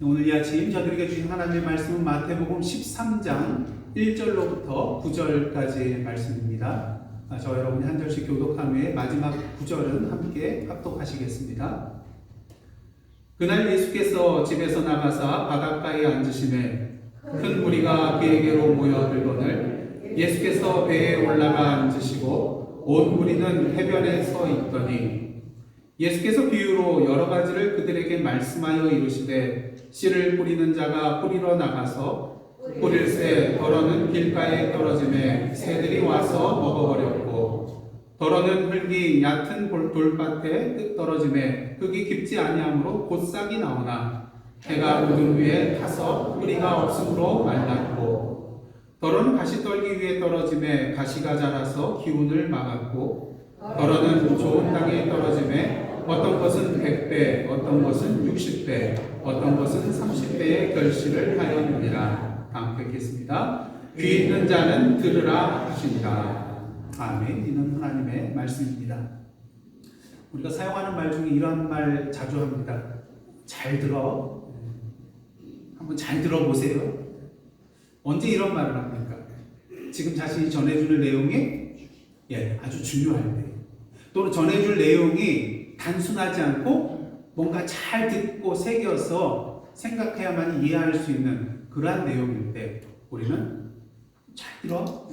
오늘 이 아침 저들에게 주신 하나님의 말씀은 마태복음 13장 1절로부터 9절까지의 말씀입니다. 저 여러분이 한 절씩 교독한 후에 마지막 9절은 함께 합독하시겠습니다. 그날 예수께서 집에서 나가사 바닷가에 앉으시매 큰 무리가 그에게로 모여들거늘 예수께서 배에 올라가 앉으시고 온 무리는 해변에 서 있더니 예수께서 비유로 여러 가지를 그들에게 말씀하여 이르시되 씨를 뿌리는 자가 뿌리러 나가서 뿌릴새 더러는 길가에 떨어지매 새들이 와서 먹어버렸고 더러는 흙이 얕은 돌밭에 뜩 떨어지매 흙이 깊지 아니하므로 곧 싹이 나오나 해가 묻은 위에 타서 뿌리가 없으므로 말랐고 더러는 가시떨기 위에 떨어지매 가시가 자라서 기운을 막았고 더러는 좋은 땅에 떨어지매 어떤 것은 100배, 어떤 것은 60배, 어떤 것은 30배의 결실을 하였느니라. 다음 뵙겠습니다. 귀 있는 자는 들으라 하시니라. 아멘. 이는 하나님의 말씀입니다. 우리가 사용하는 말 중에 이런 말 자주 합니다. 잘 들어. 한번 잘 들어보세요. 언제 이런 말을 합니까? 지금 자신이 전해주는 내용이 아주 중요할 때, 또는 전해줄 내용이 단순하지 않고 뭔가 잘 듣고 새겨서 생각해야만 이해할 수 있는 그러한 내용일 때 우리는 잘 들어?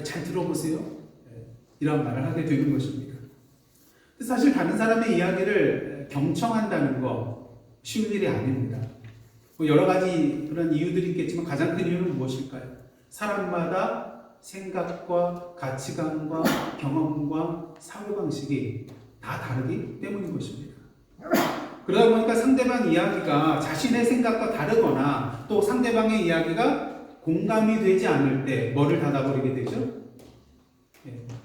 잘 들어보세요. 이런 말을 하게 되는 것입니다. 사실 다른 사람의 이야기를 경청한다는 거 쉬운 일이 아닙니다. 여러 가지 그런 이유들이 있겠지만 가장 큰 이유는 무엇일까요? 사람마다 생각과 가치관과 경험과 사고방식이 다 다르기 때문인 것입니다. 그러다 보니까 상대방 이야기가 자신의 생각과 다르거나 또 상대방의 이야기가 공감이 되지 않을 때 뭐를 닫아버리게 되죠?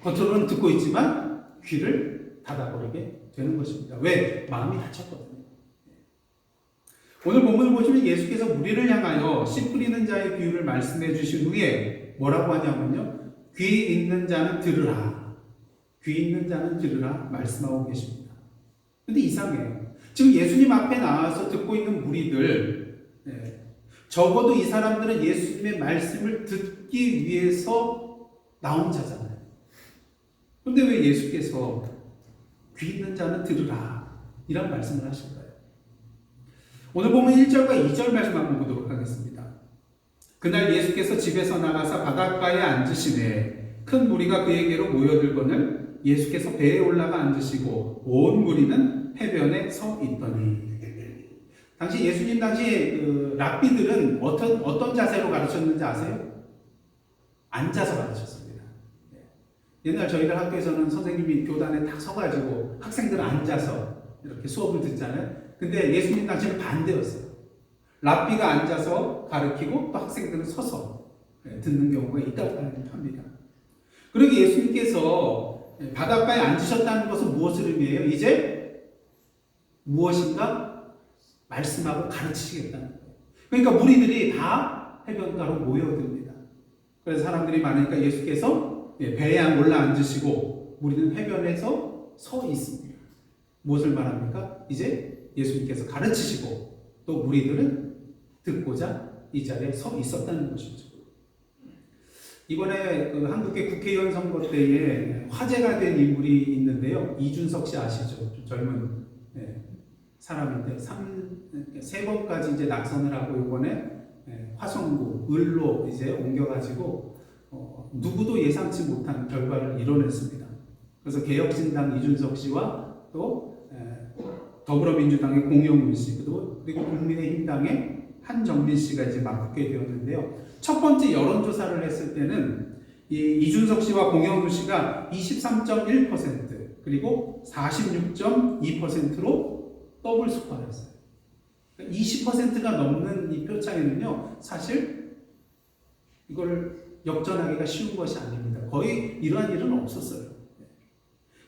겉으로는 듣고 있지만 귀를 닫아버리게 되는 것입니다. 왜? 마음이 다쳤거든요. 오늘 본문을 보시면 예수께서 무리를 향하여 씨 뿌리는 자의 비유를 말씀해 주신 후에 뭐라고 하냐면요. 귀 있는 자는 들으라. 귀 있는 자는 들으라 말씀하고 계십니다. 근데 이상해요. 지금 예수님 앞에 나와서 듣고 있는 무리들, 적어도 이 사람들은 예수님의 말씀을 듣기 위해서 나온 자잖아요. 그런데 왜 예수께서 귀 있는 자는 들으라 이런 말씀을 하실까요? 오늘 보면 1절과 2절 말씀 한번 보도록 하겠습니다. 그날 예수께서 집에서 나가사 바닷가에 앉으시매 큰 무리가 그에게로 모여들거늘 예수께서 배에 올라가 앉으시고 온 무리는 해변에 서 있더니 당시 예수님 당시에 랍비들은 어떤 자세로 가르쳤는지 아세요? 앉아서 가르쳤습니다. 옛날 저희들 학교에서는 선생님이 교단에 딱 서가지고 학생들은 앉아서 이렇게 수업을 듣잖아요. 근데 예수님 당시는 반대였어요. 랍비가 앉아서 가르치고 또 학생들은 서서 듣는 경우가 있다고 합니다. 그러기 예수님께서 바닷가에 앉으셨다는 것은 무엇을 의미해요? 이제 무엇인가 말씀하고 가르치시겠다는 거예요. 그러니까 무리들이 다 해변가로 모여듭니다. 그래서 사람들이 많으니까 예수께서 배에 올라 앉으시고 우리는 해변에서 서 있습니다. 무엇을 말합니까? 이제 예수님께서 가르치시고 또 무리들은 듣고자 이 자리에 서 있었다는 것이죠. 이번에 한국의 국회의원 선거 때에 화제가 된 인물이 있는데요. 이준석 씨 아시죠? 좀 젊은 사람인데 세 번까지 이제 낙선을 하고 이번에 화성구 을로 이제 옮겨가지고 누구도 예상치 못한 결과를 이뤄냈습니다. 그래서 개혁신당 이준석 씨와 또 더불어민주당의 공영훈 씨 그리고 국민의힘당의 한정민 씨가 이제 맞붙게 되었는데요. 첫 번째 여론조사를 했을 때는 이준석 씨와 공영훈 씨가 23.1% 그리고 46.2%로 더블 스코어였어요. 20%가 넘는 이 표차에는요, 사실 이걸 역전하기가 쉬운 것이 아닙니다. 거의 이러한 일은 없었어요.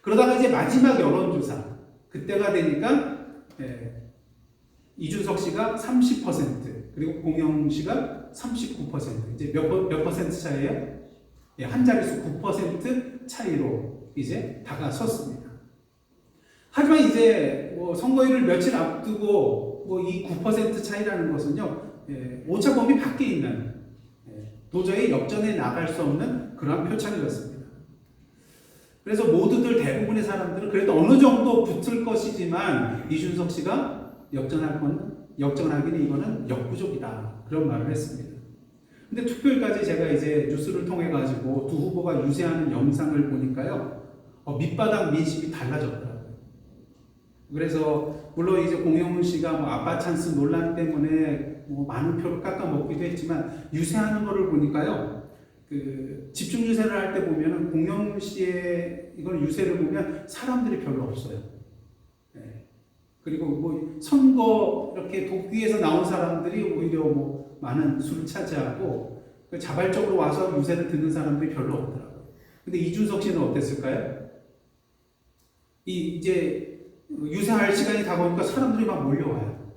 그러다가 이제 마지막 여론조사, 그때가 되니까 예, 이준석 씨가 30%, 그리고 공영 씨가 39%. 이제 몇 퍼센트 차이예요? 예, 한 자릿수 9% 차이로 이제 다가섰습니다. 하지만 이제 뭐 선거일을 며칠 앞두고 뭐 이 9% 차이라는 것은요, 예, 오차범위 밖에 있는, 예, 도저히 역전해 나갈 수 없는 그러한 표창이었습니다. 그래서 모두들 대부분의 사람들은 그래도 어느 정도 붙을 것이지만 이준석 씨가 역전하기는 이거는 역부족이다, 그런 말을 했습니다. 근데 투표일까지 제가 이제 뉴스를 통해 가지고 두 후보가 유세하는 영상을 보니까요, 밑바닥 민심이 달라졌더라고요. 그래서 물론 이제 공영훈 씨가 뭐 아빠 찬스 논란 때문에 뭐 많은 표를 깎아먹기도 했지만 유세하는 거를 보니까요, 그 집중 유세를 할 때 보면은 공영훈 씨의 이걸 유세를 보면 사람들이 별로 없어요. 네. 그리고 뭐 선거 이렇게 도끼에서 나온 사람들이 오히려 뭐 많은 수를 차지하고 자발적으로 와서 유세를 듣는 사람들이 별로 없더라고요. 근데 이준석 씨는 어땠을까요? 이제 유세할 시간이 다가오니까 사람들이 막 몰려와요.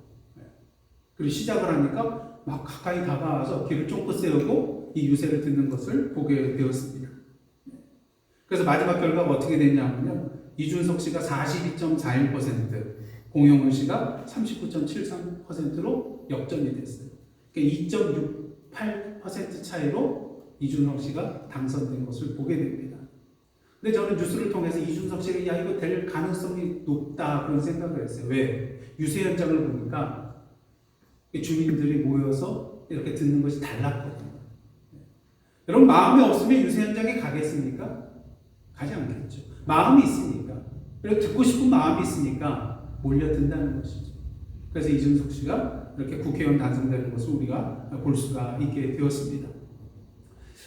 그리고 시작을 하니까 막 가까이 다가와서 길을 쫑긋 세우고 이 유세를 듣는 것을 보게 되었습니다. 그래서 마지막 결과가 어떻게 됐냐면요, 이준석 씨가 42.41%, 공영훈 씨가 39.73%로 역전이 됐어요. 그러니까 2.68% 차이로 이준석 씨가 당선된 것을 보게 됩니다. 근데 저는 뉴스를 통해서 이준석 씨가 야, 이거 될 가능성이 높다, 그런 생각을 했어요. 왜? 유세 현장을 보니까 주민들이 모여서 이렇게 듣는 것이 달랐거든요. 여러분, 마음이 없으면 유세 현장에 가겠습니까? 가지 않겠죠. 마음이 있으니까. 그리고 듣고 싶은 마음이 있으니까 몰려든다는 것이죠. 그래서 이준석 씨가 이렇게 국회의원 당선되는 것을 우리가 볼 수가 있게 되었습니다.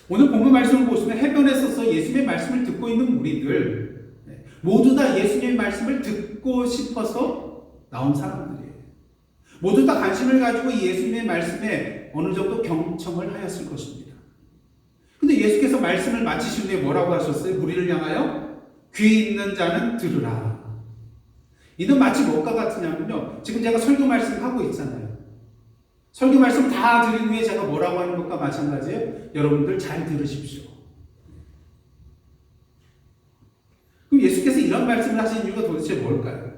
오늘 본문 말씀을 보시면 해변에 서서 예수님의 말씀을 듣고 있는 무리들, 모두 다 예수님의 말씀을 듣고 싶어서 나온 사람들이에요. 모두 다 관심을 가지고 예수님의 말씀에 어느 정도 경청을 하였을 것입니다. 근데 예수께서 말씀을 마치신 후에 뭐라고 하셨어요? 무리를 향하여 귀 있는 자는 들으라. 이는 마치 뭐가 같으냐면요, 지금 제가 설교 말씀하고 있잖아요. 설교 말씀 다 드린 후에 제가 뭐라고 하는 것과 마찬가지예요. 여러분들 잘 들으십시오. 그럼 예수께서 이런 말씀을 하신 이유가 도대체 뭘까요?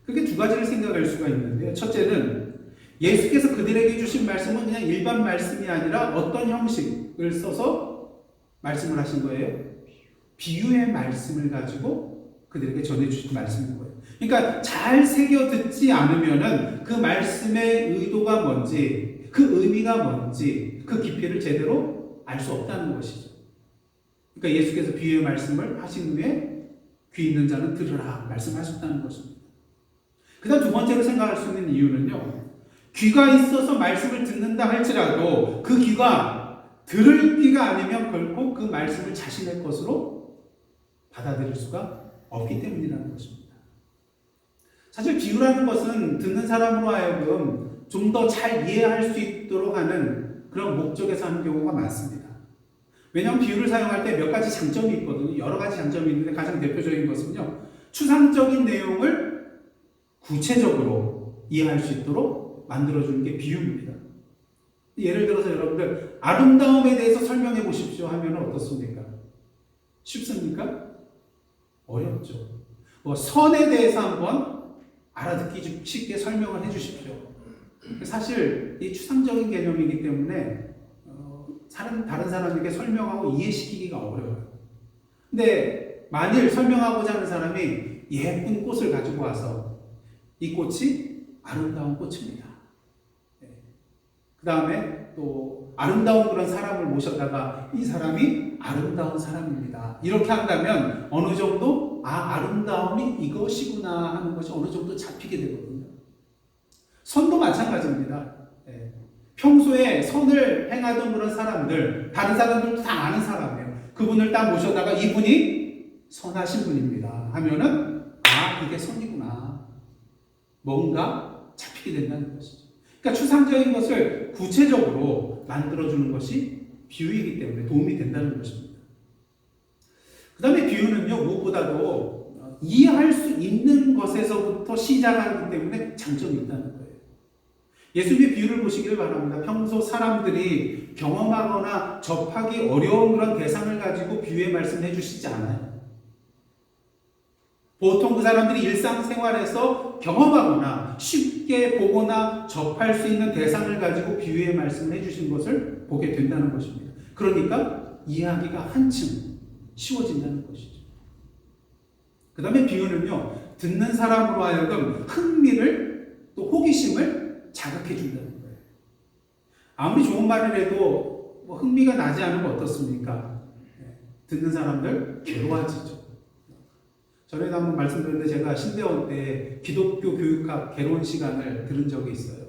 그게 두 가지를 생각할 수가 있는데요. 첫째는 예수께서 그들에게 주신 말씀은 그냥 일반 말씀이 아니라 어떤 형식을 써서 말씀을 하신 거예요? 비유의 말씀을 가지고 그들에게 전해주신 말씀인 거예요. 그러니까 잘 새겨 듣지 않으면은 그 말씀의 의도가 뭔지, 그 의미가 뭔지, 그 깊이를 제대로 알 수 없다는 것이죠. 그러니까 예수께서 비유의 말씀을 하신 후에 귀 있는 자는 들으라 말씀하셨다는 것입니다. 그 다음 두 번째로 생각할 수 있는 이유는요, 귀가 있어서 말씀을 듣는다 할지라도 그 귀가 들을 귀가 아니면 결코 그 말씀을 자신의 것으로 받아들일 수가 없기 때문이라는 것입니다. 사실 비유라는 것은 듣는 사람으로 하여금 좀 더 잘 이해할 수 있도록 하는 그런 목적에서 하는 경우가 많습니다. 왜냐하면 비유를 사용할 때 몇 가지 장점이 있거든요. 여러 가지 장점이 있는데 가장 대표적인 것은요, 추상적인 내용을 구체적으로 이해할 수 있도록 만들어주는 게 비유입니다. 예를 들어서 여러분들 아름다움에 대해서 설명해 보십시오 하면 어떻습니까? 쉽습니까? 어렵죠. 뭐 선에 대해서 한번 알아듣기 쉽게 설명을 해 주십시오. 사실 이 추상적인 개념이기 때문에 다른 사람에게 설명하고 이해시키기가 어려워요. 근데 만일 설명하고자 하는 사람이 예쁜 꽃을 가지고 와서 이 꽃이 아름다운 꽃입니다. 그 다음에 또 아름다운 그런 사람을 모셔다가 이 사람이 아름다운 사람입니다. 이렇게 한다면 어느 정도 아름다움이 이것이구나 하는 것이 어느 정도 잡히게 되거든요. 선도 마찬가지입니다. 평소에 선을 행하던 그런 사람들, 다른 사람들도 다 아는 사람이에요. 그분을 딱 모셔다가 이분이 선하신 분입니다 하면은 이게 선이구나, 뭔가 잡히게 된다는 것이죠. 그러니까 추상적인 것을 구체적으로 만들어주는 것이 비유이기 때문에 도움이 된다는 것입니다. 그 다음에 비유는요, 무엇보다도 이해할 수 있는 것에서부터 시작하기 때문에 장점이 있다는 거예요. 예수님의 비유를 보시기를 바랍니다. 평소 사람들이 경험하거나 접하기 어려운 그런 대상을 가지고 비유의 말씀을 해주시지 않아요. 보통 그 사람들이 일상생활에서 경험하거나 쉽게 보거나 접할 수 있는 대상을 가지고 비유의 말씀을 해주신 것을 보게 된다는 것입니다. 그러니까 이해하기가 한층 쉬워진다는 것이죠. 그 다음에 비유는요, 듣는 사람으로 하여금 흥미를 또 호기심을 자극해 준다는 거예요. 아무리 좋은 말을 해도 뭐 흥미가 나지 않으면 어떻습니까? 듣는 사람들 괴로워지죠. 전에도 한번 말씀드렸는데 제가 신대원 때 기독교 교육학 개론 시간을 들은 적이 있어요.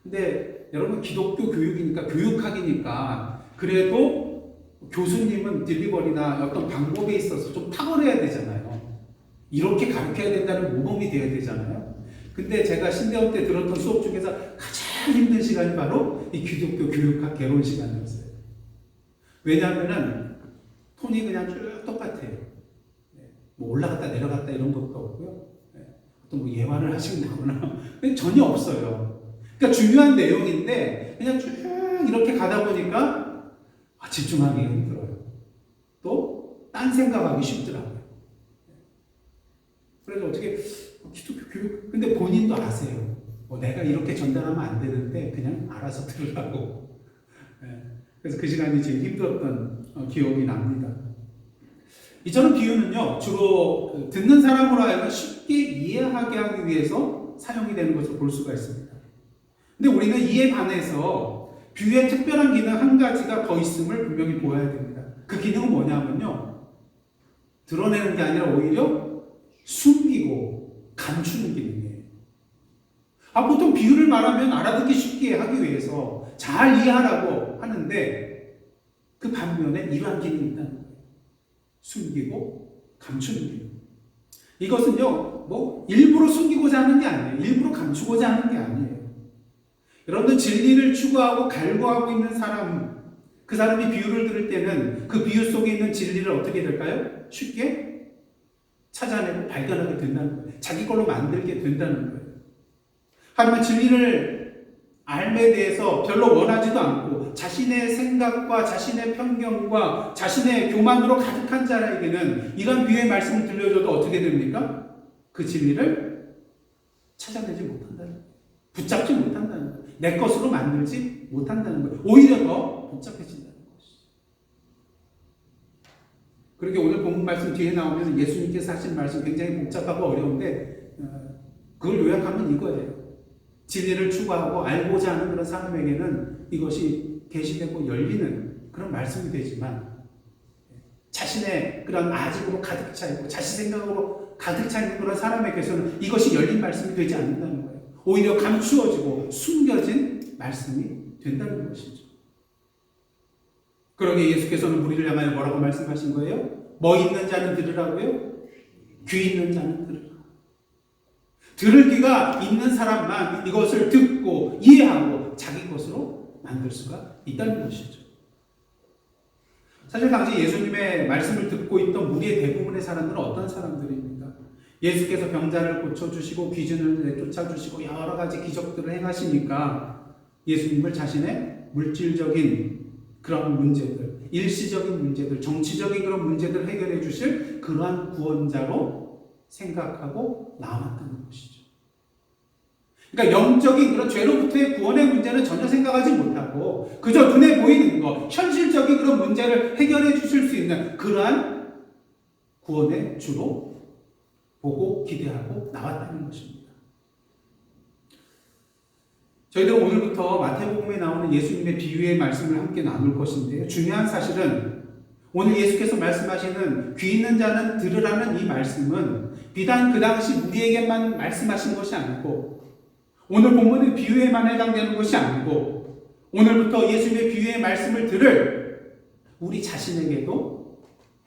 근데 여러분 기독교 교육이니까 교육학이니까 그래도 교수님은 딜리버리나 어떤 방법에 있어서 좀 탁월해야 되잖아요. 이렇게 가르쳐야 된다는 모범이 돼야 되잖아요. 근데 제가 신대원 때 들었던 수업 중에서 가장 힘든 시간이 바로 이 기독교 교육학 개론 시간이었어요. 왜냐하면은 톤이 그냥 쭉 똑같아요. 뭐 올라갔다 내려갔다 이런 것도 없고요. 어떤 뭐 예화를 하신다거나 전혀 없어요. 그러니까 중요한 내용인데 그냥 쭉 이렇게 가다 보니까 집중하기 힘들어요. 또 딴 생각하기 쉽더라고요. 그래서 어떻게 기독교 교육 근데 본인도 아세요. 내가 이렇게 전달하면 안 되는데 그냥 알아서 들으라고. 그래서 그 시간이 제일 힘들었던 기억이 납니다. 이처럼 비유는요, 주로 듣는 사람으로 하여금 쉽게 이해하게 하기 위해서 사용이 되는 것을 볼 수가 있습니다. 근데 우리는 이에 반해서 비유의 특별한 기능 한 가지가 더 있음을 분명히 보아야 됩니다. 그 기능은 뭐냐면요, 드러내는 게 아니라 오히려 숨기고 감추는 기능이에요. 보통 비유를 말하면 알아듣기 쉽게 하기 위해서 잘 이해하라고 하는데 그 반면에 이러한 기능이 있다는 거예요. 숨기고 감추는 기능. 이것은요, 뭐 일부러 숨기고자 하는 게 아니에요. 일부러 감추고자 하는 게 아니에요. 여러분들 진리를 추구하고 갈구하고 있는 사람, 그 사람이 비유를 들을 때는 그 비유 속에 있는 진리를 어떻게 될까요? 쉽게 찾아내고 발견하게 된다는 거예요. 자기 걸로 만들게 된다는 거예요. 하지만 진리를 삶에 대해서 별로 원하지도 않고 자신의 생각과 자신의 편견과 자신의 교만으로 가득한 자에게는 이런 비유의 말씀을 들려줘도 어떻게 됩니까? 그 진리를 찾아내지 못한다는 거예요. 붙잡지 못한다는 거예요. 내 것으로 만들지 못한다는 거예요. 오히려 더 복잡해진다는 것이죠. 그렇게 오늘 본문 말씀 뒤에 나오면 예수님께서 하신 말씀 굉장히 복잡하고 어려운데 그걸 요약하면 이거예요. 진리를 추구하고 알고자 하는 그런 사람에게는 이것이 계시되고 열리는 그런 말씀이 되지만 자신의 그런 아직으로 가득 차 있고 자신 생각으로 가득 차 있는 그런 사람에게서는 이것이 열린 말씀이 되지 않는다는 거예요. 오히려 감추어지고 숨겨진 말씀이 된다는 것이죠. 그러게 예수께서는 우리를 향하여 뭐라고 말씀하신 거예요? 뭐 있는 자는 들으라고요? 귀 있는 자는 들으라. 들을 귀가 있는 사람만 이것을 듣고 이해하고 자기 것으로 만들 수가 있다는 것이죠. 사실 당시 예수님의 말씀을 듣고 있던 무리의 대부분의 사람들은 어떤 사람들입니까? 예수께서 병자를 고쳐주시고 귀신을 내쫓아주시고 여러 가지 기적들을 행하시니까 예수님을 자신의 물질적인 그런 문제들, 일시적인 문제들, 정치적인 그런 문제들을 해결해 주실 그러한 구원자로 생각하고 나왔다는 것이죠. 그러니까 영적인 그런 죄로부터의 구원의 문제는 전혀 생각하지 못하고 그저 눈에 보이는 것, 현실적인 그런 문제를 해결해 주실 수 있는 그러한 구원의 주로 보고 기대하고 나왔다는 것입니다. 저희들은 오늘부터 마태복음에 나오는 예수님의 비유의 말씀을 함께 나눌 것인데요. 중요한 사실은 오늘 예수께서 말씀하시는 귀 있는 자는 들으라는 이 말씀은 비단 그 당시 우리에게만 말씀하신 것이 아니고 오늘 본문의 비유에만 해당되는 것이 아니고 오늘부터 예수님의 비유의 말씀을 들을 우리 자신에게도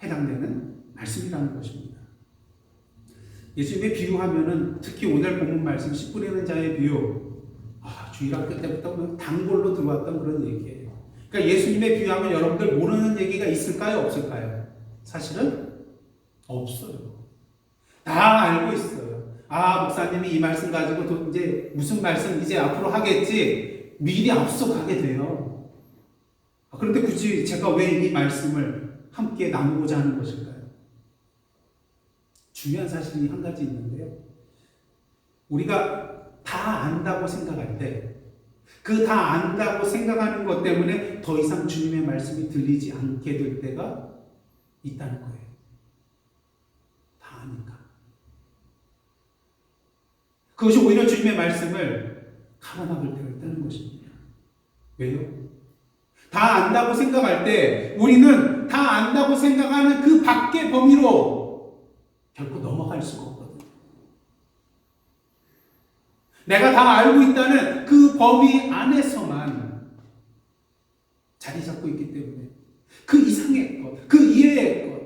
해당되는 말씀이라는 것입니다. 예수님의 비유하면은 특히 오늘 본문 말씀 씨 뿌리는 자의 비유 주일학교 때부터 단골로 들어왔던 그런 얘기예요. 그러니까 예수님의 비유하면 여러분들 모르는 얘기가 있을까요? 없을까요? 사실은 없어요. 다 알고 있어요. 아, 목사님이 이 말씀 가지고 또 이제 무슨 말씀 이제 앞으로 하겠지 미리 앞서가게 돼요. 그런데 굳이 제가 왜 이 말씀을 함께 나누고자 하는 것일까요? 중요한 사실이 한 가지 있는데요. 우리가 다 안다고 생각할 때 그 다 안다고 생각하는 것 때문에 더 이상 주님의 말씀이 들리지 않게 될 때가 있다는 거예요. 다 아니까. 그것이 오히려 주님의 말씀을 가로막을 때가 있다는 것입니다. 왜요? 다 안다고 생각할 때 우리는 다 안다고 생각하는 그 밖의 범위로 결코 넘어갈 수가 없거든요. 내가 다 알고 있다는 그 범위 안에서만 자리 잡고 있기 때문에 그 이상의 것, 그 이외의 것,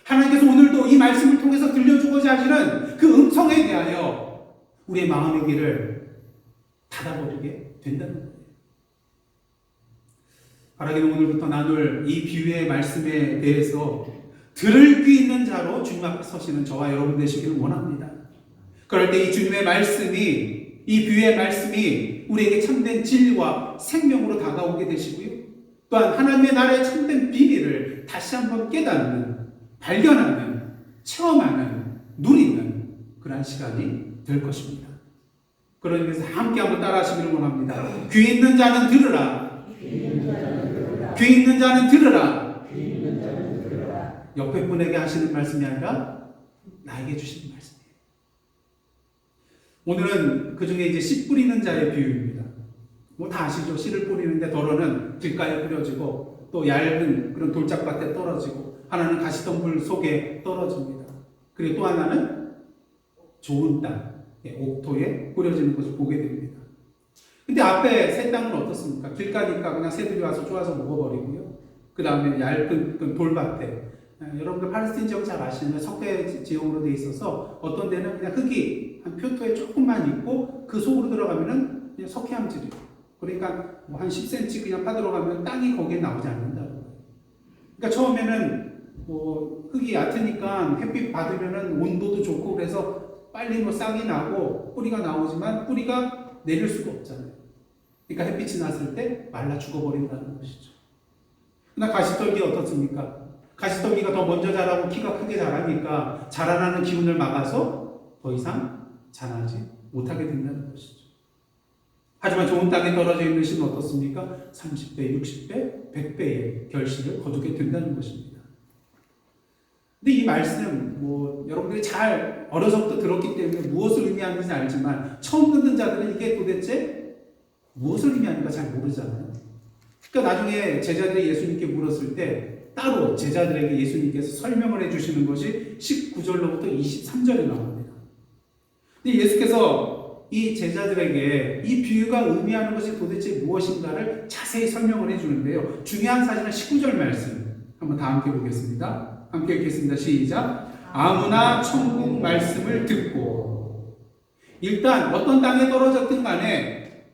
하나님께서 오늘도 이 말씀을 통해서 들려주고자 하시는 그 음성에 대하여 우리의 마음의 길을 닫아버리게 된다는 거예요. 바라기는 오늘부터 나눌 이 비유의 말씀에 대해서 들을 귀 있는 자로 주님 앞에 서시는 저와 여러분 되시기를 원합니다. 그럴 때 이 주님의 말씀이, 이 비유의 말씀이 우리에게 참된 진리와 생명으로 다가오게 되시고요. 또한 하나님의 나라의 참된 비밀을 다시 한번 깨닫는, 발견하는, 체험하는, 누리는 그러한 시간이 될 것입니다. 그런 의미에서 함께 한번 따라 하시기를 원합니다. 귀 있는 자는 들으라. 귀 있는 자는 들으라. 옆에 분에게 하시는 말씀이 아니라 나에게 주시는 말씀이에요. 오늘은 그 중에 이제 씨 뿌리는 자의 비유입니다. 뭐 다 아시죠? 씨를 뿌리는데 덜어는 길가에 뿌려지고 또 얇은 그런 돌짝밭에 떨어지고 하나는 가시덤불 속에 떨어집니다. 그리고 또 하나는 좋은 땅, 옥토에 뿌려지는 것을 보게 됩니다. 근데 앞에 새 땅은 어떻습니까? 길가니까 그냥 새들이 와서 쪼아서 먹어버리고요. 그 다음에 얇은 그 돌밭에, 여러분들 팔레스틴 지역 잘 아시는 석회 지형으로 되어 있어서 어떤 데는 그냥 흙이 한 표토에 조금만 있고 그 속으로 들어가면은 그냥 석회암질이에요. 그러니까 뭐 한 10cm 그냥 파들어가면 땅이 거기에 나오지 않는다고. 그러니까 처음에는 뭐 흙이 얕으니까 햇빛 받으면은 온도도 좋고 그래서 빨리 뭐 싹이 나고 뿌리가 나오지만 뿌리가 내릴 수가 없잖아요. 그러니까 햇빛이 났을 때 말라 죽어버린다는 것이죠. 그러나 가시떨기 어떻습니까? 가시떨기가 더 먼저 자라고 키가 크게 자라니까 자라나는 기운을 막아서 더 이상 자라지 못하게 된다는 것이죠. 하지만 좋은 땅에 떨어져 있는 씨는 어떻습니까? 30배, 60배, 100배의 결실을 거두게 된다는 것입니다. 근데 이 말씀, 여러분들이 잘 어려서부터 들었기 때문에 무엇을 의미하는지 알지만 처음 듣는 자들은 이게 도대체 무엇을 의미하는가 잘 모르잖아요. 그러니까 나중에 제자들이 예수님께 물었을 때 따로 제자들에게 예수님께서 설명을 해주시는 것이 19절로부터 23절에 나옵니다. 근데 예수께서 이 제자들에게 이 비유가 의미하는 것이 도대체 무엇인가를 자세히 설명을 해주는데요. 중요한 사실은 19절 말씀 한번 다 함께 보겠습니다. 함께 읽겠습니다. 시작. 아무나 천국 말씀을 듣고, 일단 어떤 땅에 떨어졌든 간에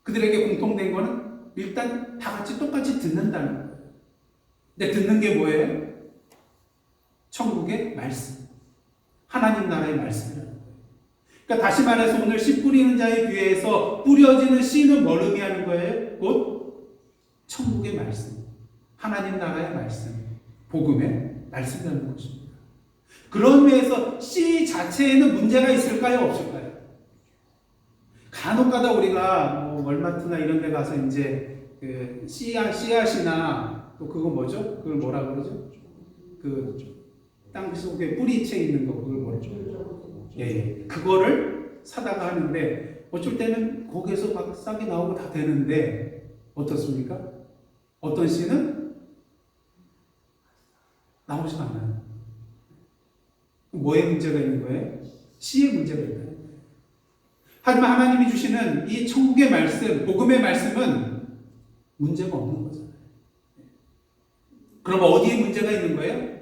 그들에게 공통된 거는 일단 다 같이 똑같이 듣는다는 거예요. 근데 듣는 게 뭐예요? 천국의 말씀, 하나님 나라의 말씀이라는 거예요. 그러니까 다시 말해서 오늘 씨 뿌리는 자의 비유에서 뿌려지는 씨는 뭘 의미하는 거예요? 곧 천국의 말씀, 하나님 나라의 말씀, 복음의 말씀이라는 것입니다. 그런 의미에서 씨 자체에는 문제가 있을까요? 없을까요? 간혹가다 우리가 월마트나 이런 데 가서 이제 그 씨앗이나 또 그거 뭐죠? 그걸 뭐라 그러죠? 그 땅 속에 뿌리채 있는 거 그걸 뭐죠? 예, 그거를 사다가 하는데 어쩔 때는 거기에서 막 싹이 나오고 다 되는데 어떻습니까? 어떤 씨는 나오지가 않아요. 뭐에 문제가 있는 거예요? 씨에 문제가 있다는 거예요. 하지만 하나님이 주시는 이 천국의 말씀, 복음의 말씀은 문제가 없는 거잖아요. 그럼 어디에 문제가 있는 거예요?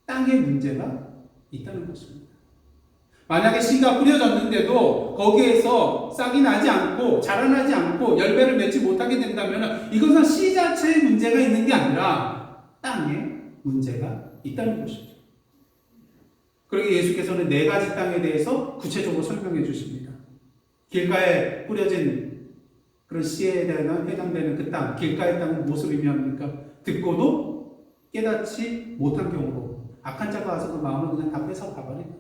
땅에 문제가 있다는 것입니다. 만약에 씨가 뿌려졌는데도 거기에서 싹이 나지 않고 자라나지 않고 열매를 맺지 못하게 된다면 이것은 씨 자체에 문제가 있는 게 아니라 땅에 문제가 있다는 것이죠. 그러게 예수께서는 네 가지 땅에 대해서 구체적으로 설명해 주십니다. 길가에 뿌려진 그런 씨에 대한 해당되는 그 땅, 길가의 땅은 무엇을 의미합니까? 듣고도 깨닫지 못한 경우로 악한 자가 와서 그 마음을 그냥 다 뺏어 가버립니다.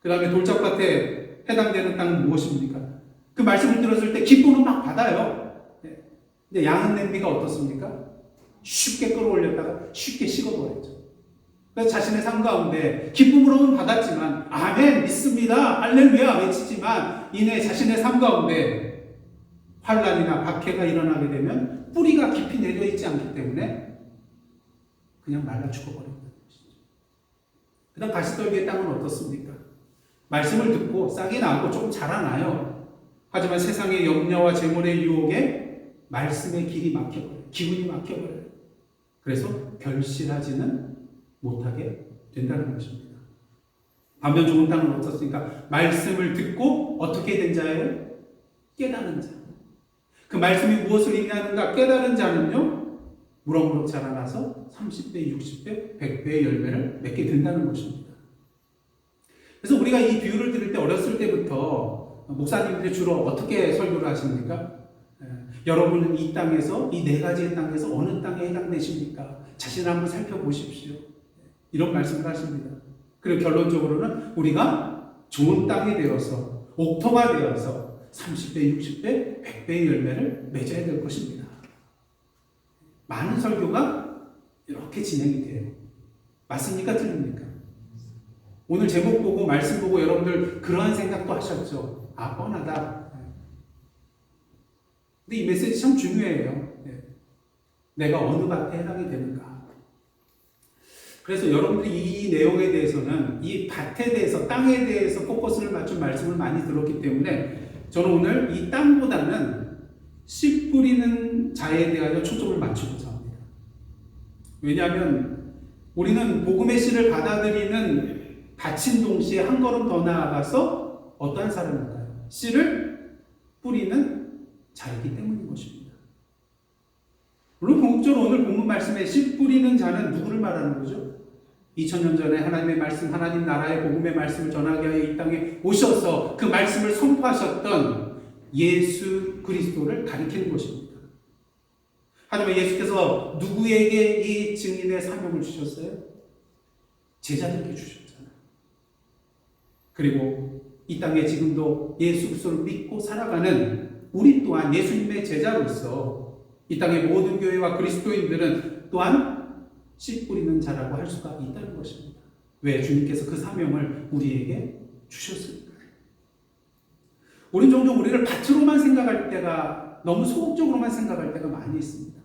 그 다음에 돌짝밭에 해당되는 땅은 무엇입니까? 그 말씀을 들었을 때 기쁨은 막 받아요. 근데 양은 냄비가 어떻습니까? 쉽게 끌어올렸다가 쉽게 식어버렸죠. 그래서 자신의 삶 가운데 기쁨으로는 받았지만 아멘 믿습니다 할렐루야 외치지만 이내 자신의 삶 가운데 환난이나 박해가 일어나게 되면 뿌리가 깊이 내려 있지 않기 때문에 그냥 말라 죽어버린다는 것이죠. 그 다음 가시떨기의 땅은 어떻습니까? 말씀을 듣고 싹이 나고 조금 자라나요. 하지만 세상의 염려와 재물의 유혹에 말씀의 길이 막혀버려요. 기운이 막혀버려요. 그래서 결실하지는 못하게 된다는 것입니다. 반면 좋은 땅은 어떻습니까? 말씀을 듣고 어떻게 된 자예요? 깨달은 자. 그 말씀이 무엇을 의미하는가 깨달은 자는요, 무럭무럭 자라나서 30배, 60배, 100배의 열매를 맺게 된다는 것입니다. 그래서 우리가 이 비유를 들을 때 어렸을 때부터 목사님들이 주로 어떻게 설교를 하십니까? 여러분은 이 땅에서, 이 네 가지의 땅에서 어느 땅에 해당되십니까? 자신을 한번 살펴보십시오. 이런 말씀을 하십니다. 그리고 결론적으로는 우리가 좋은 땅이 되어서, 옥토가 되어서 30배, 60배, 100배의 열매를 맺어야 될 것입니다. 많은 설교가 이렇게 진행이 돼요. 맞습니까? 틀립니까? 오늘 제목 보고 말씀 보고 여러분들 그러한 생각도 하셨죠? 아, 뻔하다. 근데 이 메시지 참 중요해요. 내가 어느 밭에 해당이 되는가. 그래서 여러분들이 이 내용에 대해서는 이 밭에 대해서 땅에 대해서 포커스를 맞춘 말씀을 많이 들었기 때문에 저는 오늘 이 땅보다는 씨 뿌리는 자에 대하여 초점을 맞추고자 합니다. 왜냐하면 우리는 복음의 씨를 받아들이는 밭인 동시에 한 걸음 더 나아가서 어떠한 사람일까요? 씨를 뿌리는 자이기 때문인 것입니다. 물론 궁극적으로 오늘 본문 말씀에 씨 뿌리는 자는 누구를 말하는 거죠? 2000년 전에 하나님의 말씀, 하나님 나라의 복음의 말씀을 전하게 하여 이 땅에 오셔서 그 말씀을 선포하셨던 예수 그리스도를 가리키는 것입니다. 하지만 예수께서 누구에게 이 증인의 사명을 주셨어요? 제자들에게 주셨잖아요. 그리고 이 땅에 지금도 예수 그리스도를 믿고 살아가는 우리 또한 예수님의 제자로서 이 땅의 모든 교회와 그리스도인들은 또한 씨 뿌리는 자라고 할 수가 있다는 것입니다. 왜? 주님께서 그 사명을 우리에게 주셨으니까. 우리는 종종 우리를 밭으로만 생각할 때가, 너무 소극적으로만 생각할 때가 많이 있습니다.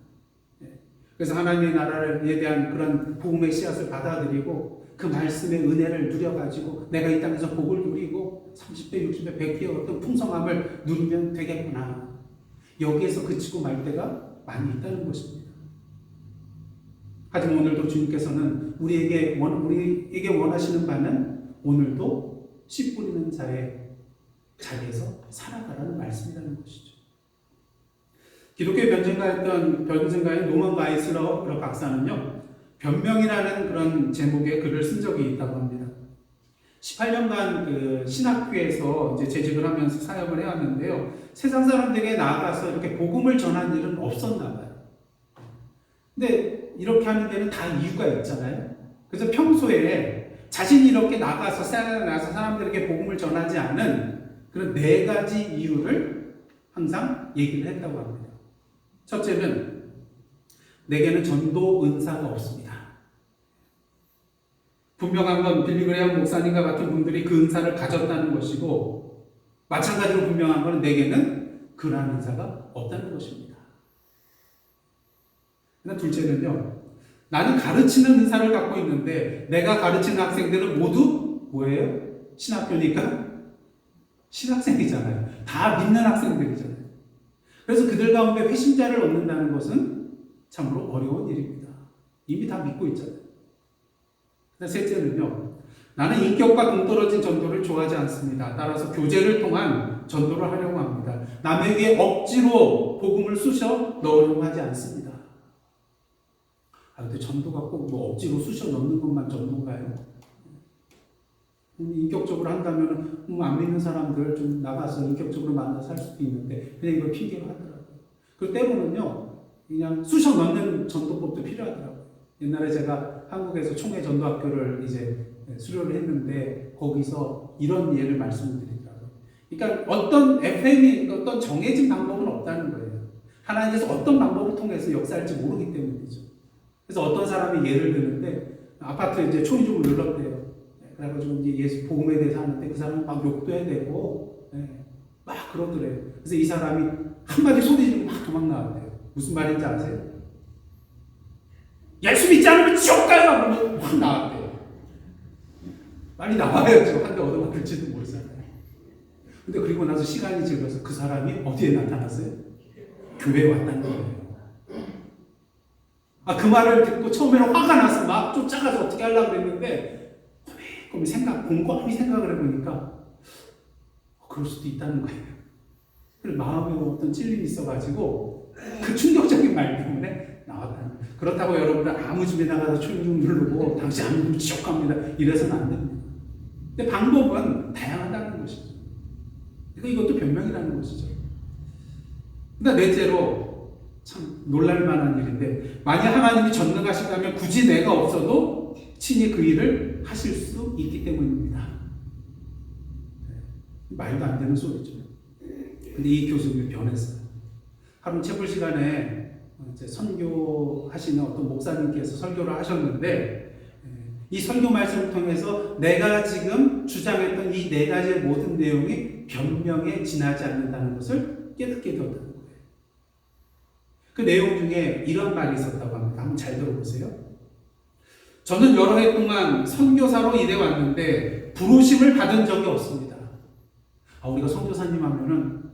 그래서 하나님의 나라에 대한 그런 복음의 씨앗을 받아들이고 그 말씀의 은혜를 누려가지고 내가 이 땅에서 복을 누리고 30배, 60배, 100배의 어떤 풍성함을 누리면 되겠구나. 여기에서 그치고 말 때가 많이 있다는 것입니다. 하지만 오늘도 주님께서는 우리에게 원하시는 바는 오늘도 씨 뿌리는 자의 자리에서 살아가라는 말씀이라는 것이죠. 기독교의 변증가인 노먼 바이슬러 박사는요, 변명이라는 그런 제목의 글을 쓴 적이 있다고 합니다. 18년간 그 신학교에서 이제 재직을 하면서 사역을 해왔는데요, 세상 사람들에게 나아가서 이렇게 복음을 전한 일은 없었나 봐요. 근데 이렇게 하는 데는 다 이유가 있잖아요. 그래서 평소에 자신이 이렇게 나가서 사람들에게 복음을 전하지 않은 그런 네 가지 이유를 항상 얘기를 했다고 합니다. 첫째는 내게는 전도 은사가 없습니다. 분명한 건 빌리그레엄 목사님과 같은 분들이 그 은사를 가졌다는 것이고, 마찬가지로 분명한 건 내게는 그러한 은사가 없다는 것입니다. 둘째는요, 나는 가르치는 은사를 갖고 있는데 내가 가르치는 학생들은 모두 뭐예요? 신학교니까 신학생이잖아요. 다 믿는 학생들이잖아요. 그래서 그들 가운데 회심자를 얻는다는 것은 참으로 어려운 일입니다. 이미 다 믿고 있잖아요. 셋째는요, 나는 인격과 동떨어진 전도를 좋아하지 않습니다. 따라서 교제를 통한 전도를 하려고 합니다. 남에게 억지로 복음을 쑤셔 넣으려고 하지 않습니다. 근데 전도가 꼭 뭐 억지로 쑤셔 넣는 것만 전도인가요? 인격적으로 한다면 안 믿는 사람들 좀 나가서 인격적으로 만나서 할 수도 있는데 그냥 이걸 핑계로 하더라고요. 그 때로는요 그냥 쑤셔 넣는 전도법도 필요하더라고요. 옛날에 제가 한국에서 총회 전도학교를 이제 수료를 했는데 거기서 이런 예를 말씀드리더라고요. 그러니까 어떤 FM이 어떤 정해진 방법은 없다는 거예요. 하나님께서 어떤 방법을 통해서 역사할지 모르기 때문이죠. 그래서 어떤 사람이 예를 드는데 아파트에 이제 초인종을 눌렀대요. 그래가지고 이제 예수 복음에 대해서 하는데 그 사람은 막 욕도 해야 되고 막 그러더래요. 그래서 이 사람이 한마디 소리 지르고 막 도망 나왔대요. 무슨 말인지 아세요? 예수 믿지 않으면 지옥 가요! 그러면 확 나왔대요. 빨리 나와야죠. 한 대 얻어맞을지도 모르잖아요. 근데 그리고 나서 시간이 지나서 그 사람이 어디에 나타났어요? 교회에 왔다는 거예요. 그 말을 듣고 처음에는 화가 나서 막 쫓아가서 어떻게 하려고 그랬는데 곰곰이 생각을 해보니까 그럴 수도 있다는 거예요. 그래서 마음에 어떤 찔림이 있어가지고 그 충격적인 말 때문에 나왔다는 거예요. 그렇다고 여러분들 아무 집에 나가서 초인종 누르고 당신 안 누르면 지옥 갑니다 이래서는 안 됩니다. 근데 방법은 다양하다는 것이죠. 이것도 변명이라는 것이죠. 그러니까 넷째로 참 놀랄만한 일인데 만약 하나님이 전능하시다면 굳이 내가 없어도 친히 그 일을 하실 수 있기 때문입니다. 말도 안 되는 소리죠. 근데 이 교수님이 변했어요. 하루 채플 시간에 이제 선교하시는 어떤 목사님께서 설교를 하셨는데 이 설교 말씀을 통해서 내가 지금 주장했던 이 네 가지의 모든 내용이 변명에 지나지 않는다는 것을 깨닫게 되었다는 거예요. 그 내용 중에 이런 말이 있었다고 합니다. 한번 잘 들어보세요. 저는 여러 해 동안 선교사로 일해왔는데 부르심을 받은 적이 없습니다. 우리가 선교사님 하면은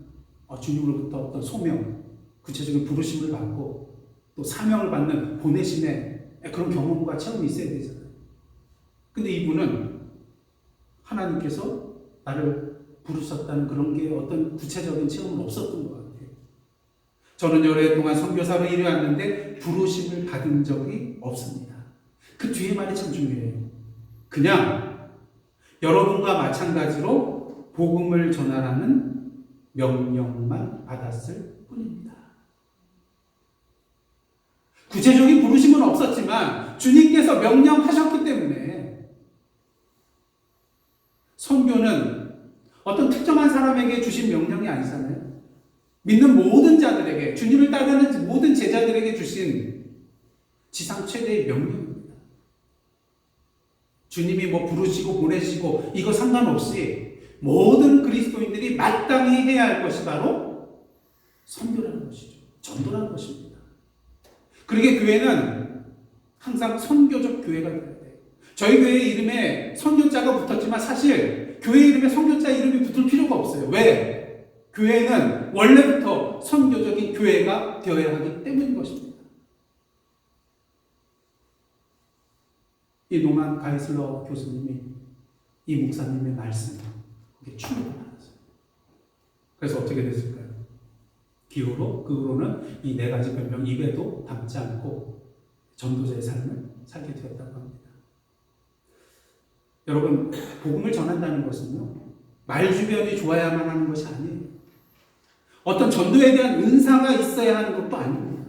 주님으로부터 어떤 소명, 구체적인 부르심을 받고 또 사명을 받는 보내심의 그런 경험과 체험이 있어야 되잖아요. 근데 이분은 하나님께서 나를 부르셨다는 그런 게 어떤 구체적인 체험은 없었던 것 같아요. 저는 여러 해 동안 선교사로 일해왔는데 부르심을 받은 적이 없습니다. 그 뒤에 말이 참 중요해요. 그냥 여러분과 마찬가지로 복음을 전하라는 명령만 받았을 뿐입니다. 구체적인 부르심은 없었지만 주님께서 명령하셨기 때문에 선교는 어떤 특정한 사람에게 주신 명령이 아니잖아요. 믿는 모든 자들에게, 주님을 따르는 모든 제자들에게 주신 지상 최대의 명령입니다. 주님이 부르시고 보내시고 이거 상관없이 모든 그리스도인들이 마땅히 해야 할 것이 바로 선교라는 것이죠. 전도라는 것입니다. 그러기에 교회는 항상 선교적 교회가 되어야 돼요. 저희 교회 이름에 선교자가 붙었지만 사실 교회 이름에 선교자 이름이 붙을 필요가 없어요. 왜? 교회는 원래부터 선교적인 교회가 되어야 하기 때문인 것입니다. 이 노만 가이슬러 교수님이 이 목사님의 말씀에 충격을 받았어요. 그래서 어떻게 됐을까요? 그 후로는 이 네 가지 변명 입에도 담지 않고 전도자의 삶을 살게 되었다고 합니다. 여러분, 복음을 전한다는 것은요, 말주변이 좋아야만 하는 것이 아니에요. 어떤 전도에 대한 은사가 있어야 하는 것도 아닙니다.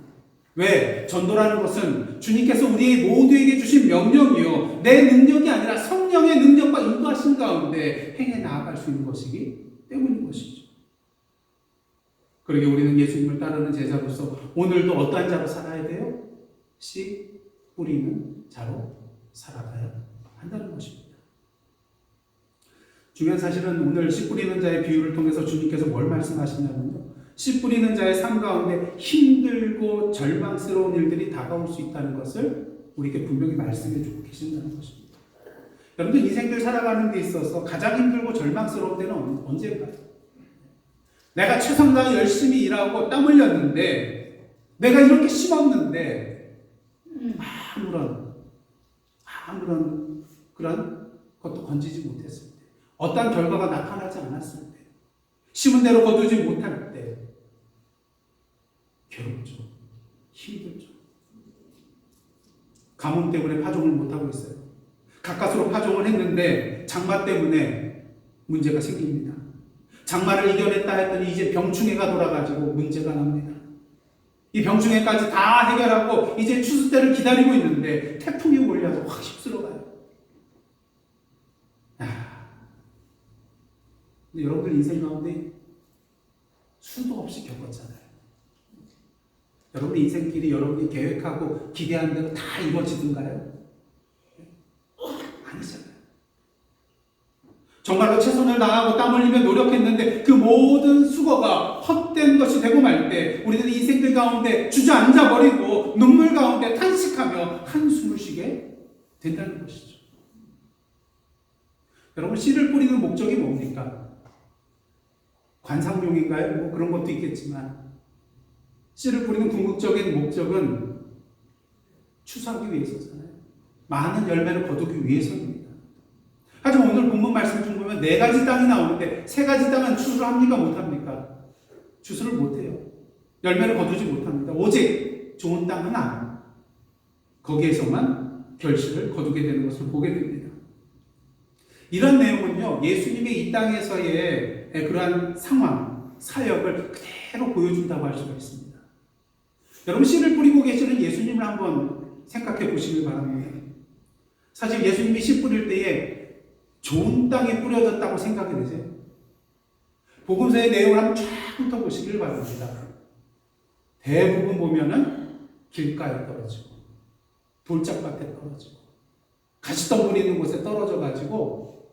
왜? 전도라는 것은 주님께서 우리 모두에게 주신 명령이요, 내 능력이 아니라 성령의 능력과 인도하신 가운데 행해 나아갈 수 있는 것이기 때문인 것이죠. 그러게 우리는 예수님을 따르는 제자로서 오늘도 어떠한 자로 살아야 돼요? 씨 뿌리는 자로 살아가야 한다는 것입니다. 중요한 사실은 오늘 씨 뿌리는 자의 비유를 통해서 주님께서 뭘 말씀하시냐면요, 씨 뿌리는 자의 삶 가운데 힘들고 절망스러운 일들이 다가올 수 있다는 것을 우리에게 분명히 말씀해 주고 계신다는 것입니다. 여러분들 인생들 살아가는 데 있어서 가장 힘들고 절망스러운 때는 언제일까요? 내가 최선 다해 열심히 일하고 땀 흘렸는데, 내가 이렇게 심었는데 아무런 그런 것도 건지지 못했을 때, 어떠한 결과가 나타나지 않았을 때, 심은 대로 거두지 못할 때 괴롭죠. 힘들죠. 가뭄 때문에 파종을 못하고 있어요. 가까스로 파종을 했는데 장마 때문에 문제가 생깁니다. 장마를 이겨냈다 했더니 이제 병충해가 돌아가지고 문제가 납니다. 이 병충해까지 다 해결하고 이제 추수 때를 기다리고 있는데 태풍이 몰려서 확 휩쓸어가요. 근데 여러분들 인생 가운데 수도 없이 겪었잖아요. 여러분 인생길이 여러분이 계획하고 기대한 대로 다 이루어지던가요? 아니잖아요. 정말로 최선을 다하고 땀 흘리며 노력했는데 그 모든 수고가 헛된 것이 되고 말 때 우리는 인생들 가운데 주저앉아 버리고 눈물 가운데 탄식하며 한숨을 쉬게 된다는 것이죠. 여러분 씨를 뿌리는 목적이 뭡니까? 관상용인가요? 뭐 그런 것도 있겠지만 씨를 뿌리는 궁극적인 목적은 추수하기 위해서잖아요. 많은 열매를 거두기 위해서입니다. 하지만 오늘 본문 말씀 중 보면 4가지 땅이 나오는데 3가지 땅은 추수를 합니까? 못합니까? 추수를 못해요. 열매를 거두지 못합니다. 오직 좋은 땅 하나, 거기에서만 결실을 거두게 되는 것을 보게 됩니다. 이런 내용은요, 예수님의 이 땅에서의 그러한 상황, 사역을 그대로 보여준다고 할 수가 있습니다. 여러분, 씨를 뿌리고 계시는 예수님을 한번 생각해 보시길 바랍니다. 사실 예수님이 씨 뿌릴 때에 좋은 땅에 뿌려졌다고 생각이 되세요? 복음서의 내용을 한번 쫙 훑어보시길 바랍니다. 대부분 보면은 길가에 떨어지고 돌짝밭에 떨어지고 가시덤불 있는 곳에 떨어져가지고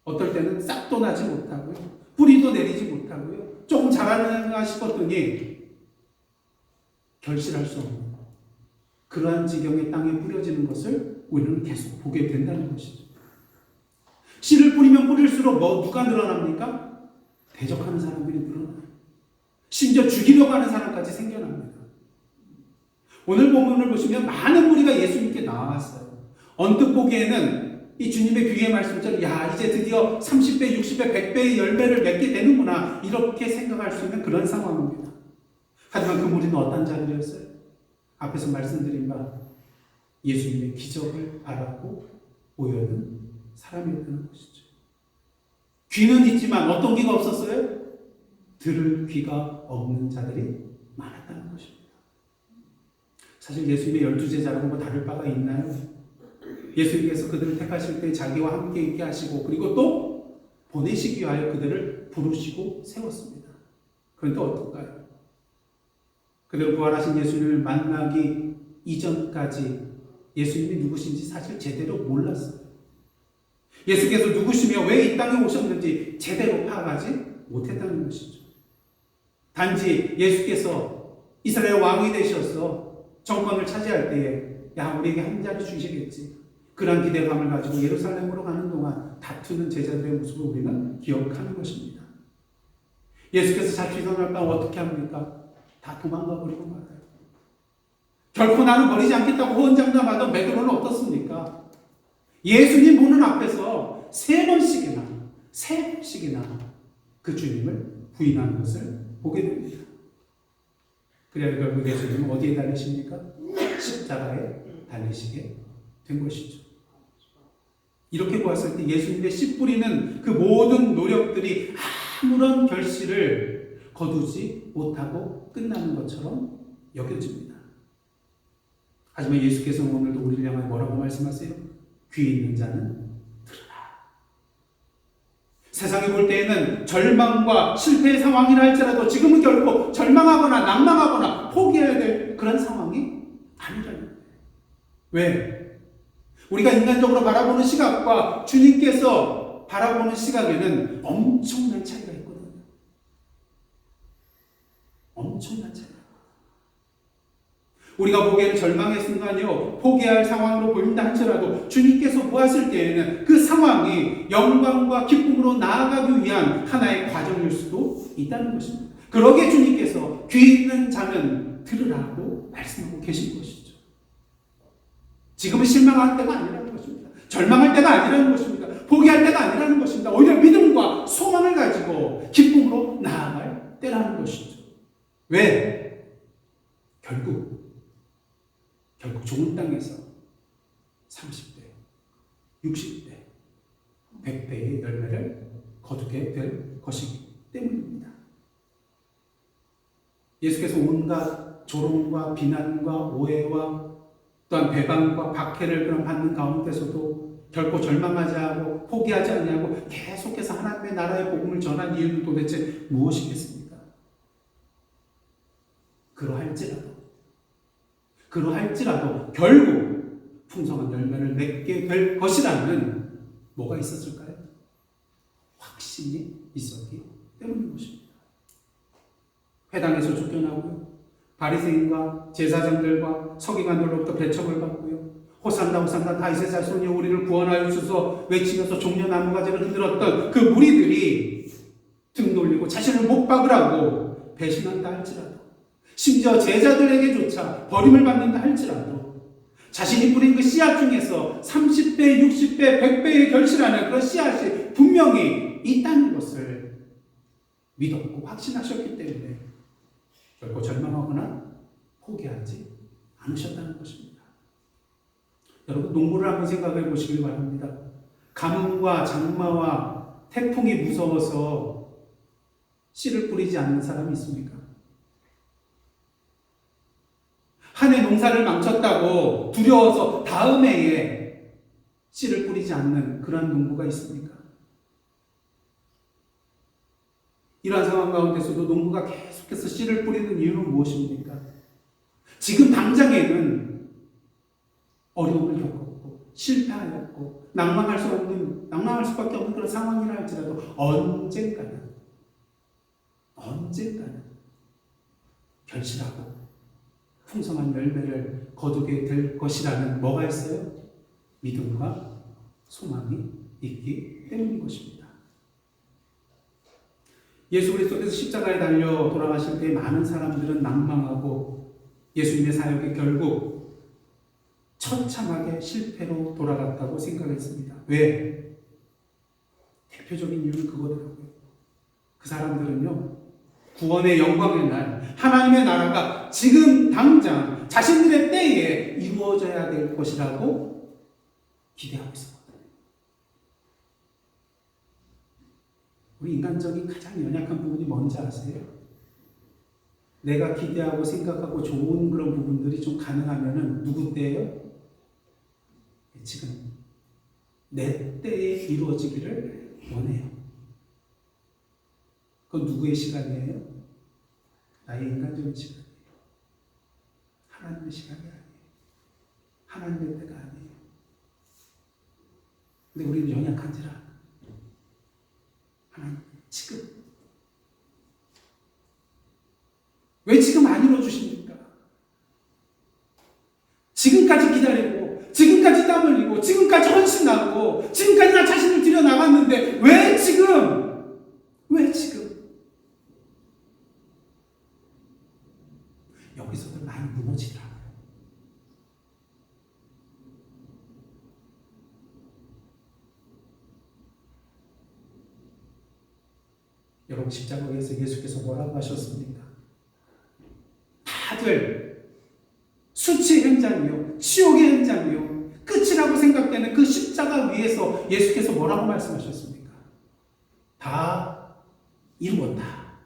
어떨 때는 싹도 나지 못하고요. 뿌리도 내리지 못하고요. 조금 자라는가 싶었더니 결실할 수 없는 그러한 지경의 땅에 뿌려지는 것을 우리는 계속 보게 된다는 것이죠. 씨를 뿌리면 뿌릴수록 누가 늘어납니까? 대적하는 사람들이 늘어나요. 심지어 죽이려고 하는 사람까지 생겨납니다. 오늘 본문을 보시면 많은 무리가 예수님께 나왔어요. 언뜻 보기에는 이 주님의 귀의 말씀처럼 이제 드디어 30배, 60배, 100배의 열매를 맺게 되는구나 이렇게 생각할 수 있는 그런 상황입니다. 하지만 그 무리는 어떤 자들이었어요? 앞에서 말씀드린 바 예수님의 기적을 바라고 모여든 사람이었다는 것이죠. 귀는 있지만 어떤 귀가 없었어요? 들을 귀가 없는 자들이 많았다는 것입니다. 사실 예수님의 12제자라고 뭐 다를 바가 있나요? 예수님께서 그들을 택하실 때 자기와 함께 있게 하시고 그리고 또 보내시기 위하여 그들을 부르시고 세웠습니다. 그런데 어떨까요? 그들 부활하신 예수님을 만나기 이전까지 예수님이 누구신지 사실 제대로 몰랐어요. 예수께서 누구시며 왜 이 땅에 오셨는지 제대로 파악하지 못했다는 것이죠. 단지 예수께서 이스라엘 왕이 되셔서 정권을 차지할 때에 우리에게 한 자리 주시겠지. 그런 기대감을 가지고 예루살렘으로 가는 동안 다투는 제자들의 모습을 우리는 기억하는 것입니다. 예수께서 잡히 떠날 방 어떻게 합니까? 다 도망가 버리고 말아요. 결코 나는 버리지 않겠다고 호언장담하던 베드로는 어떻습니까? 예수님 보는 앞에서 3번씩이나 그 주님을 부인하는 것을 보게 됩니다. 그래야 결국 예수님은 어디에 달리십니까? 십자가에 달리시게 된 것이죠. 이렇게 보았을 때 예수님의 씨 뿌리는 그 모든 노력들이 아무런 결실을 거두지 못하고 끝나는 것처럼 여겨집니다. 하지만 예수께서는 오늘도 우리를 향해 뭐라고 말씀하세요? 귀 있는 자는 들으라. 세상이 볼 때에는 절망과 실패의 상황이라 할지라도 지금은 결코 절망하거나 낭망하거나 포기해야 될 그런 상황이 아니라는 거예요. 왜? 우리가 인간적으로 바라보는 시각과 주님께서 바라보는 시각에는 엄청난 차이가 있거든요. 엄청난 차이가. 우리가 보기에는 절망의 순간이요 포기할 상황으로 보인다 할지라도 주님께서 보았을 때에는 그 상황이 영광과 기쁨으로 나아가기 위한 하나의 과정일 수도 있다는 것입니다. 그러기에 주님께서 귀 있는 자는 들으라고 말씀하고 계신 것이죠. 지금은 실망할 때가 아니라는 것입니다. 절망할 때가 아니라는 것입니다. 포기할 때가 아니라는 것입니다. 오히려 믿음과 소망을 가지고 기쁨으로 나아갈 때라는 것이죠. 왜? 결국 좋은 땅에서 30배, 60배, 100배의 열매를 거두게 될 것이기 때문입니다. 예수께서 온갖 조롱과 비난과 오해와 또한 배반과 박해를 그런 받는 가운데서도 결코 절망하지 않고 포기하지 않냐고 계속해서 하나님의 나라의 복음을 전한 이유는 도대체 무엇이겠습니까? 그러할지라도 결국 풍성한 열매를 맺게 될 것이라는 뭐가 있었을까요? 확신이 있었기 때문인 것입니다. 회당에서 쫓겨나고요. 바리새인과 제사장들과 서기관들로부터 배척을 받고요. 호산나 호산나 다윗의 자손이 우리를 구원하여 주소서 외치면서 종려 나무가지를 흔들었던 그 무리들이 등 돌리고 자신을 못 박으라고 배신한다 할지라도, 심지어 제자들에게조차 버림을 받는다 할지라도 자신이 뿌린 그 씨앗 중에서 30배, 60배, 100배의 결실하는 그런 씨앗이 분명히 있다는 것을 믿었고 확신하셨기 때문에 결코 절망하거나 포기하지 않으셨다는 것입니다. 여러분, 농부를 한번 생각해 보시길 바랍니다. 가뭄과 장마와 태풍이 무서워서 씨를 뿌리지 않는 사람이 있습니까? 한 해 농사를 망쳤다고 두려워서 다음 해에 씨를 뿌리지 않는 그런 농부가 있습니까? 이러한 상황 가운데서도 농부가 계속해서 씨를 뿌리는 이유는 무엇입니까? 지금 당장에는 어려움을 겪었고 실패하였고 낭망할 수밖에 없는 그런 상황이라 할지라도 언젠가는 결실하고 풍성한 열매를 거두게 될 것이라는 뭐가 있어요? 믿음과 소망이 있기 때문인 것입니다. 예수 그리스도께서 십자가에 달려 돌아가실 때 많은 사람들은 낭망하고 예수님의 사역이 결국 처참하게 실패로 돌아갔다고 생각했습니다. 왜? 대표적인 이유는 그거더라고요. 그 사람들은요, 구원의 영광의 날, 하나님의 나라가 지금 당장 자신들의 때에 이루어져야 될 것이라고 기대하고 있었거든요. 우리 인간적인 가장 연약한 부분이 뭔지 아세요? 내가 기대하고 생각하고 좋은 그런 부분들이 좀 가능하면은 누구 때예요? 지금 내 때에 이루어지기를 원해요. 그건 누구의 시간이에요? 나의 인간적인 시간이에요. 하나님의 시간이 아니에요. 하나님의 때가 아니에요. 근데 우리는 연약한지라 하나님 지금 왜 지금 안 이루어주십니까? 지금까지 기다리고 지금까지 땀 흘리고 지금까지 헌신하고 지금까지 나 자신을 들여나갔는데 왜 지금? 여기서도 많이 무너지더라고요. 여러분, 십자가에서 예수께서 뭐라고 하셨습니까? 다들 수치의 현장이요, 치욕의 현장이요, 끝이라고 생각되는 그 십자가 위에서 예수께서 뭐라고 말씀하셨습니까? 다 이루었다.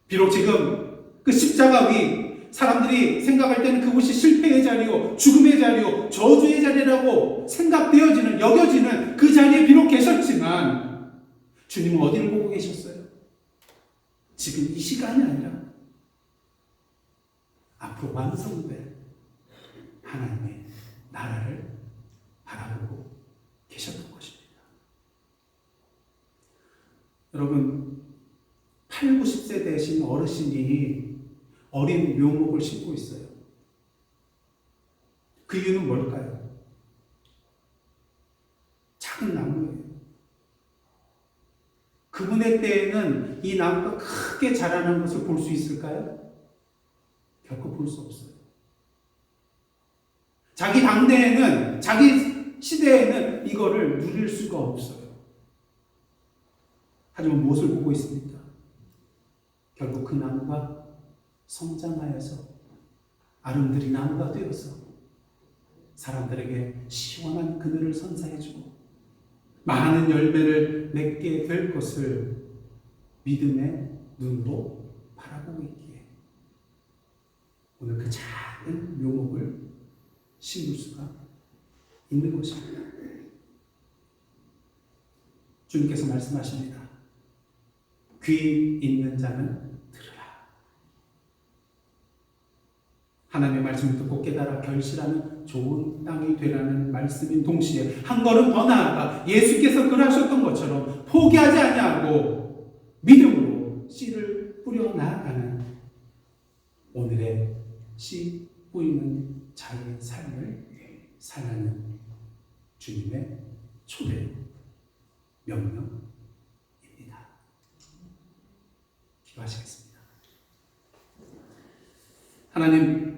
비록 지금 그 십자가 위 사람들이 생각할 때는 그곳이 실패의 자리요, 죽음의 자리요, 저주의 자리라고 생각되어지는, 여겨지는 그 자리에 비록 계셨지만 주님은 어디를 보고 계셨어요? 지금 이 시간이 아니라 앞으로 완성될 하나님의 나라를 바라보고 계셨던 것입니다. 여러분, 8, 90세 되신 어르신이 어린 묘목을 심고 있어요. 그 이유는 뭘까요? 작은 나무예요. 그분의 때에는 이 나무가 크게 자라는 것을 볼 수 있을까요? 결코 볼 수 없어요. 자기 당대에는, 자기 시대에는 이거를 누릴 수가 없어요. 하지만 무엇을 보고 있습니까? 결국 그 나무가 성장하여서 아름드리 나무가 되어서 사람들에게 시원한 그늘을 선사해주고 많은 열매를 맺게 될 것을 믿음의 눈으로 바라보고 있기에 오늘 그 작은 묘목을 심을 수가 있는 것입니다. 주님께서 말씀하십니다. 귀 있는 자는 들으라. 하나님의 말씀을 듣고 깨달아 결실하는 좋은 땅이 되라는 말씀인 동시에 한 걸음 더 나아가 예수께서 그러하셨던 것처럼 포기하지 아니하고 믿음으로 씨를 뿌려 나아가는 오늘의 씨 뿌리는 자의 삶을 살라는 주님의 초대 명령입니다. 기도하시겠습니다. 하나님,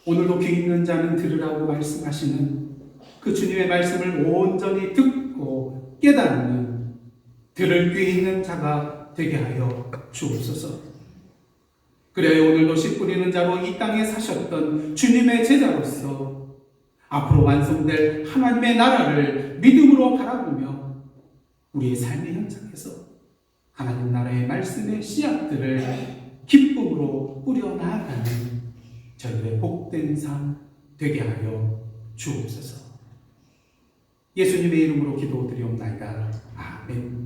오늘도 귀 있는 자는 들으라고 말씀하시는 그 주님의 말씀을 온전히 듣고 깨닫는 들을 귀 있는 자가 되게 하여 주옵소서. 그래야 오늘도 씨 뿌리는 자로 이 땅에 사셨던 주님의 제자로서 앞으로 완성될 하나님의 나라를 믿음으로 바라보며 우리의 삶의 현장에서 하나님 나라의 말씀의 씨앗들을 기쁨으로 뿌려 나아가는 저희들의 복된 삶 되게 하여 주옵소서. 예수님의 이름으로 기도드리옵나이다. 아멘.